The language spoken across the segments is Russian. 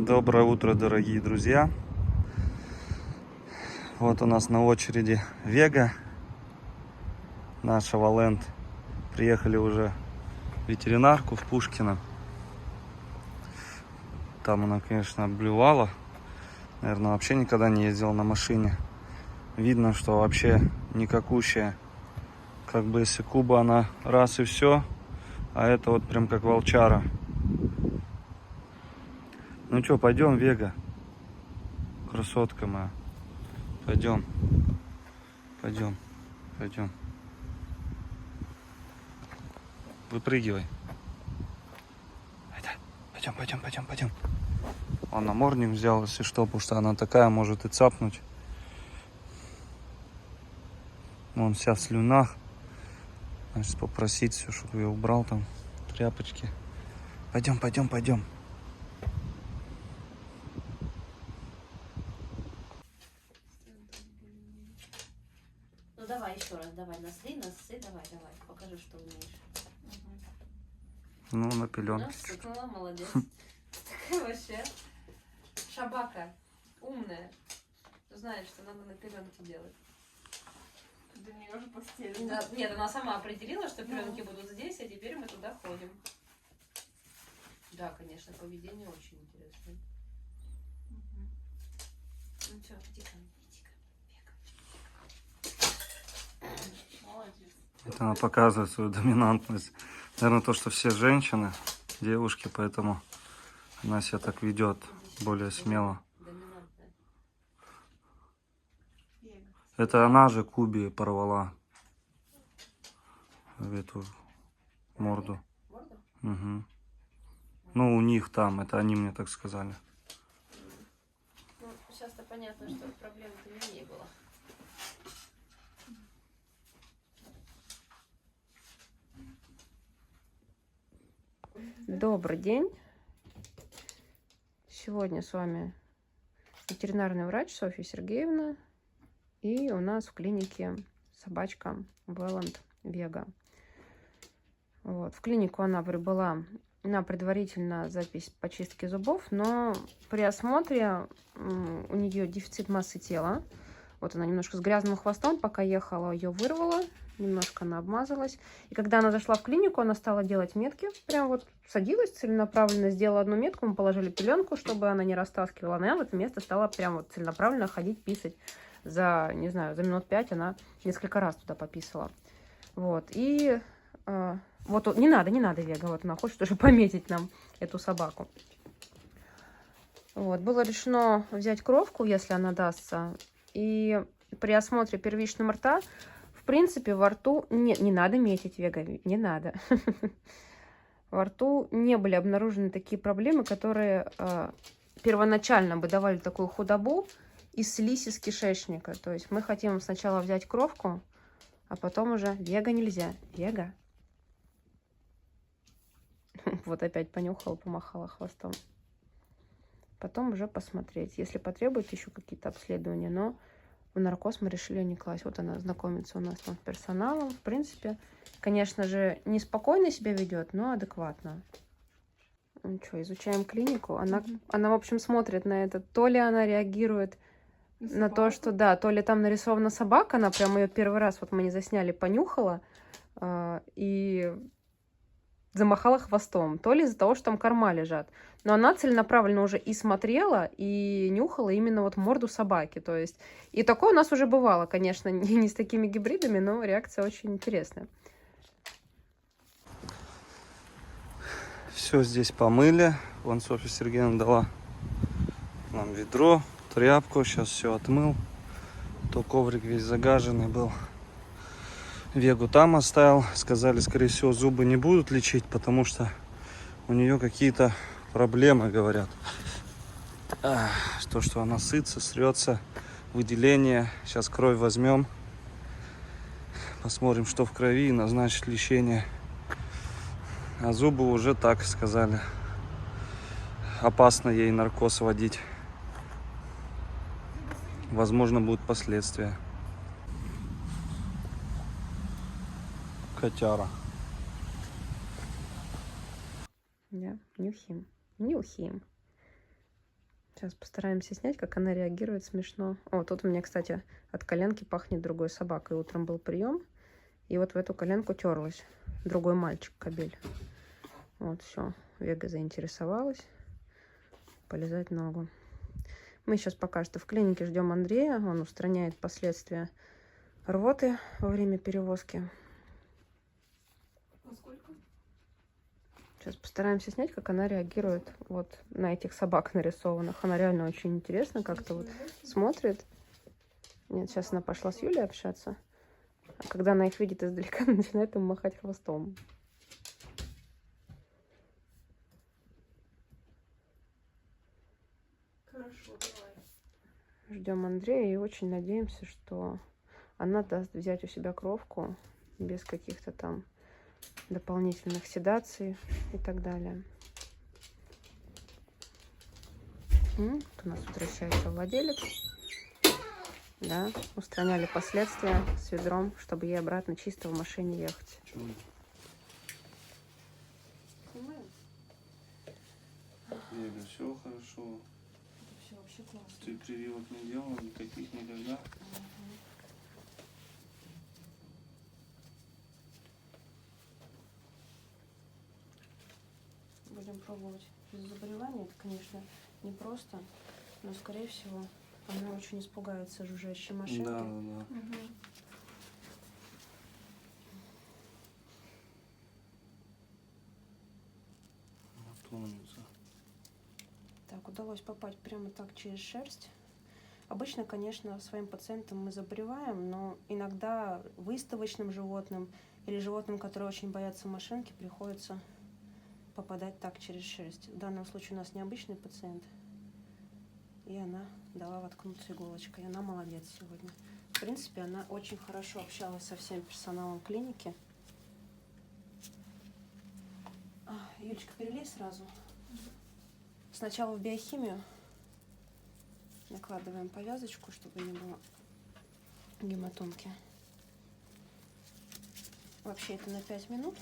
Доброе утро, дорогие друзья. Вот у нас на очереди Вега, наша Валент. Приехали уже в ветеринарку в Пушкино. Там она, конечно, блювала. Наверное, вообще никогда не ездила на машине. Видно, что вообще никакущая. Как бы если Куба, она раз и все. А это вот прям как волчара. Ну что, пойдем, Вега. Красотка моя. Пойдем. Пойдем. Пойдем. Выпрыгивай. Пойдем. Он намордник взял, если что, потому что она такая может и цапнуть. Вон вся в слюнах. Значит, попросить все, чтобы я убрал там тряпочки. Пойдем. Ну давай еще раз, давай, носы, давай, покажи, что умеешь. Ну, на пеленке. Насыпала, молодец. Такая вообще шабака, умная. Знаешь, что надо на пеленке делать. Для нее уже постель. Нет, она сама определила, что пеленки будут здесь, а теперь мы туда ходим. Да, конечно, поведение очень интересное. Ну что, иди-ка, Молодец. Это она показывает свою доминантность. Наверное, то, что все женщины, девушки, поэтому она себя так ведет более смело. доминантная. Это она же Куби порвала эту морду. Морда? Угу. Ну, у них там, это они мне так сказали. Ну, сейчас-то понятно, что проблем-то не в ней было. Добрый день. Сегодня с вами ветеринарный врач Софья Сергеевна. И у нас в клинике собачка Валент Вега. Вот. В клинику она прибыла на предварительно запись по чистке зубов, но при осмотре у нее дефицит массы тела. Вот она немножко с грязным хвостом, пока ехала, ее вырвала, немножко она обмазалась. И когда она зашла в клинику, она стала делать метки. Прям вот садилась целенаправленно, сделала одну метку, мы положили пеленку, чтобы она не растаскивала. Она в это место стала прям вот целенаправленно ходить, писать. За, не знаю, за минут 5 она несколько раз туда пописала. Вот, и вот, не надо, Вега, вот она хочет уже пометить нам эту собаку. Вот, было решено взять кровку, если она дастся. И при осмотре первичного рта, в принципе, во рту... Не надо метить, Вега, не надо. Во рту не были обнаружены такие проблемы, которые первоначально бы давали такую худобу и слизь из кишечника. То есть мы хотим сначала взять кровку, а потом уже... Вега нельзя. Вега. Вот опять понюхала, помахала хвостом. Потом уже посмотреть, если потребуется еще какие-то обследования. Но в наркоз мы решили не класть. Вот она знакомится у нас там с персоналом. В принципе, конечно же, неспокойно себя ведет, но адекватно. Ну что, изучаем клинику. Она, в общем, смотрит на это. То ли она реагирует на то, что, да, то ли там нарисована собака. Она прям ее первый раз, вот мы не засняли, понюхала и замахала хвостом. То ли из-за того, что там корма лежат. Но она целенаправленно уже и смотрела, и нюхала именно вот морду собаки. То есть, и такое у нас уже бывало, конечно, не с такими гибридами, но реакция очень интересная. Все здесь помыли. Вон Софья Сергеевна дала нам ведро, тряпку. Сейчас все отмыл. То коврик весь загаженный был. Вегу там оставил. Сказали, скорее всего, зубы не будут лечить, потому что у нее какие-то проблемы, говорят. То, что она сытся, срется, выделение. Сейчас кровь возьмем. Посмотрим, что в крови, и назначить лечение. А зубы уже так сказали. Опасно ей наркоз вводить. Возможно, будут последствия. Котяра. Да, нюхим. Сейчас постараемся снять, как она реагирует смешно. О, тут у меня, кстати, от коленки пахнет другой собакой. Утром был прием, и вот в эту коленку терлась другой мальчик, кобель. Вот, все. Вега заинтересовалась. Полизать ногу. Мы сейчас пока что в клинике ждем Андрея. Он устраняет последствия рвоты во время перевозки. А сколько? Сейчас постараемся снять, как она реагирует вот на этих собак нарисованных. Она реально очень интересно как-то вот смотрит. Нет, сейчас она пошла с Юлей общаться. А когда она их видит издалека, начинает им махать хвостом. Хорошо, давай. Ждем Андрея и очень надеемся, что она даст взять у себя кровку без каких-то там дополнительных седаций и так далее. Тут у нас возвращается владелец. Да, устраняли последствия с ведром, чтобы ей обратно чисто в машине ехать. Вега, все хорошо. Все вообще классно. Ты прививок не делал, никаких никогда? Будем пробовать без заболевания. Это, конечно, непросто, но, скорее всего, она очень испугается жужжащей машинки. Да. Угу. Умница. Так, удалось попасть прямо так через шерсть. Обычно, конечно, своим пациентам мы заболеваем, но иногда выставочным животным или животным, которые очень боятся машинки, приходится попадать так через шерсть. В данном случае у нас необычный пациент, и она дала воткнуться иголочкой. И она молодец сегодня. В принципе, она очень хорошо общалась со всем персоналом клиники. Юлечка, перелей сразу. Сначала в биохимию. Накладываем повязочку, чтобы не было гематомки. Вообще это на 5 минут.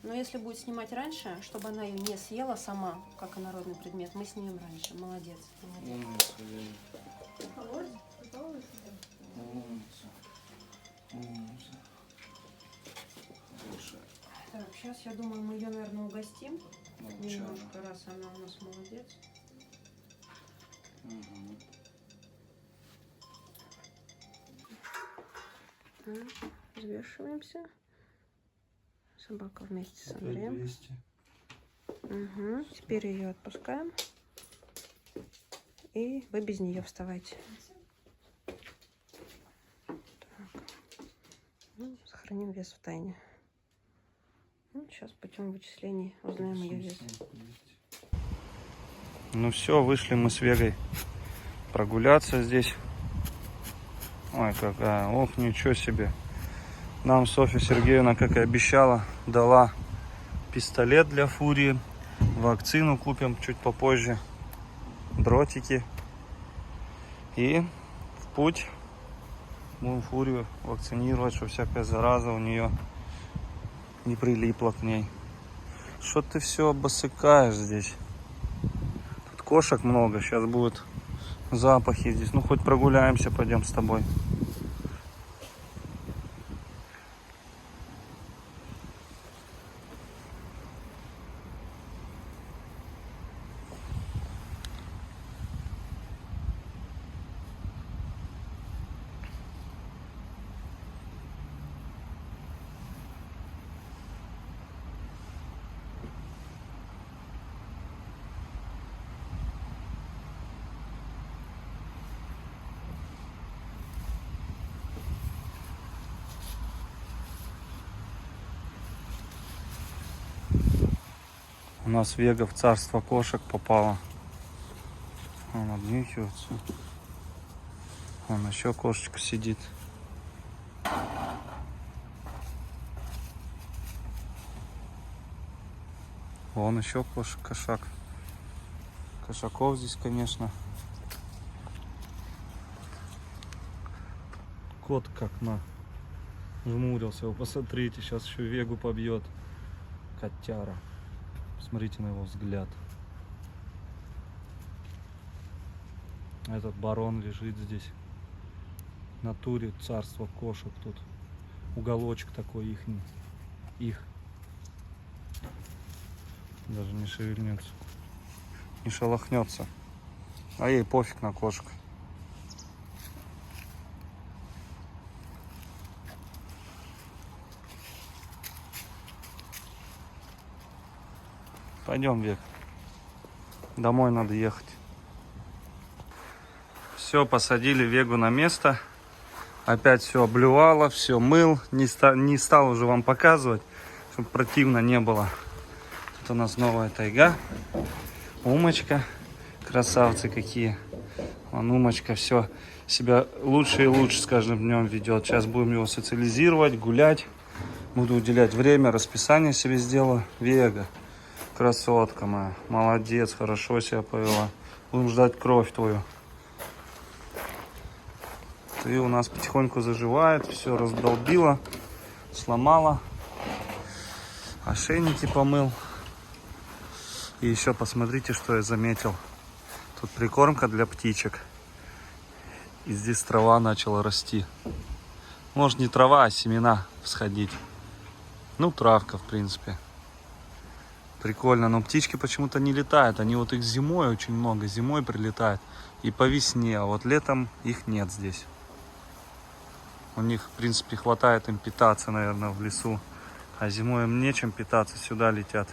Но если будет снимать раньше, чтобы она ее не съела сама, как инородный предмет, мы снимем раньше. Молодец. Умница, Вега. Умница. Умница. Хорошая. Так, сейчас, я думаю, мы ее, наверное, угостим. Молчала. Немножко, раз она у нас молодец. Угу. Взвешиваемся. Собака вместе с Опять Андреем. 200. Угу. Теперь ее отпускаем. И вы без нее вставайте. Так. Сохраним вес в тайне. Сейчас путем вычислений узнаем ее вес. Ну все, вышли мы с Вегой прогуляться здесь. Ой, какая, ох, ничего себе. Нам Софья Сергеевна, как и обещала, дала пистолет для фурии. Вакцину купим чуть попозже. Дротики. И в путь будем фурию вакцинировать, чтобы всякая зараза у нее не прилипла к ней. Что ты все обосыкаешь здесь? Тут кошек много, сейчас будут запахи здесь. Ну хоть прогуляемся, пойдем с тобой. У нас Вега в царство кошек попала. Он обнюхивается. Вон еще кошечка сидит. Вон еще кошак. Кошаков здесь, конечно. Кот как жмурился. Вы посмотрите, сейчас еще Вегу побьет. Котяра. Смотрите на его взгляд. Этот барон лежит здесь. В натуре царство кошек тут. Уголочек такой ихний. Их. Даже не шевельнется. Не шелохнется. А ей пофиг на кошек. Пойдем, Век. Домой надо ехать. Все, посадили Вегу на место. Опять все облювало, все мыл. Не стал уже вам показывать, чтобы противно не было. Тут у нас новая тайга. Умочка. Красавцы какие. Вон Умочка все себя лучше и лучше с каждым днем ведет. Сейчас будем его социализировать, гулять. Буду уделять время, расписание себе сделаю. Вега. Красотка моя. Молодец, хорошо себя повела. Будем ждать кровь твою. Ты у нас потихоньку заживает. Все раздолбила. Сломала. Ошейники помыл. И еще посмотрите, что я заметил. Тут прикормка для птичек. И здесь трава начала расти. Может, не трава, а семена всходить. Ну, травка, в принципе. Прикольно, но птички почему-то не летают. Они вот их зимой очень много. Зимой прилетают. И по весне. А вот летом их нет здесь. У них, в принципе, хватает им питаться, наверное, в лесу. А зимой им нечем питаться. Сюда летят.